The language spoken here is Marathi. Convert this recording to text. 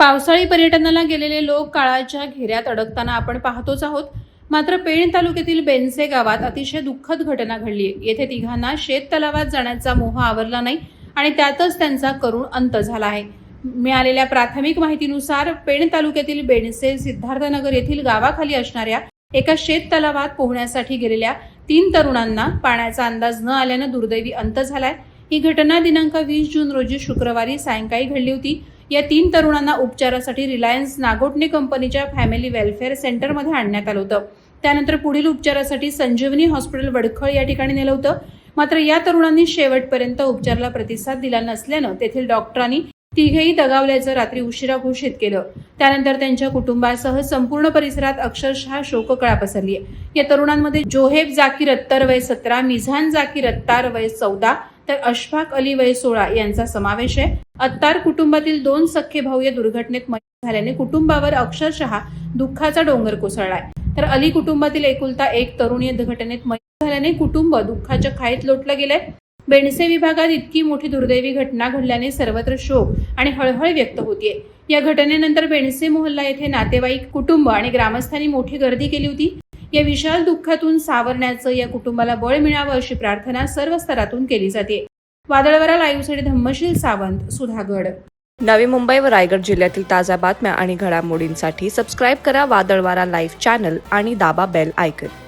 पावसाळी पर्यटनाला गेलेले लोक काळाच्या घेऱ्यात अडकताना आपण पाहतोच आहोत. मात्र पेण तालुक्यातील बेनसे गावात अतिशय दुःखद घटना घडली आहे. येथे तिघांना शेत तलावात जाण्याचा मोह आवरला नाही आणि त्यातच त्यांचा करुण अंत झाला आहे. मिळालेल्या प्राथमिक माहितीनुसार पेण तालुक्यातील बेनसे सिद्धार्थनगर येथील गावाखाली असणाऱ्या एका शेत तलावात पोहण्यासाठी गेलेल्या 3 तरुणांना पाण्याचा अंदाज न आल्याने दुर्दैवी अंत झालाय. ही घटना दिनांक 20 जून रोजी शुक्रवारी सायंकाळी घडली होती. या 3 तरुणांना उपचारासाठी रिलायन्स नागोठणे कंपनीच्या फॅमिली वेलफेअर सेंटरमध्ये आणण्यात आलं होतं. त्यानंतर पुढील उपचारासाठी संजीवनी हॉस्पिटल वडखळ या ठिकाणी नेलं होतं. मात्र या तरुणांनी शेवटपर्यंत उपचाराला प्रतिसाद दिला नसल्यानं तेथील डॉक्टरांनी तिघेही दगावल्याचं रात्री उशिरा घोषित केलं. त्यानंतर त्यांच्या कुटुंबासह संपूर्ण परिसरात अक्षरशः शोककळा पसरली आहे. या तरुणांमध्ये जोहेब जाकीर अत्तार वय 17, मिझान जाकीर अत्तार वय 14 तर अशफाक अली वय 16 यांचा समावेश आहे. अत्तार कुटुंबातील 2 सख्खे भाऊ या दुर्घटनेत मयत झाल्याने कुटुंबावर अक्षरशः दुःखाचा डोंगर कोसळलाय. तर अली कुटुंबातील एकुलता एक तरुण या घटनेत मयत झाल्याने कुटुंब दुःखाच्या खाईत लोटलं गेलंय. बेनसे विभागात इतकी मोठी दुर्दैवी घटना घडल्याने सर्वत्र शोक आणि हळहळ व्यक्त होतीये. या घटनेनंतर बेनसे मोहल्ला येथे नातेवाईक, कुटुंब आणि ग्रामस्थांनी मोठी गर्दी केली होती. या विशाल दुःखातून सावरण्याचं या कुटुंबाला बळ मिळावं अशी प्रार्थना सर्व स्तरातून केली जाते. वादळवारा लाईव्हसाठी धम्मशील सावंत, सुधागड. नवी मुंबई व रायगड जिल्ह्यातील ताज्या बातम्या आणि घडामोडींसाठी सबस्क्राईब करा वादळवारा लाईव्ह चॅनल आणि दाबा बेल आयकॉन.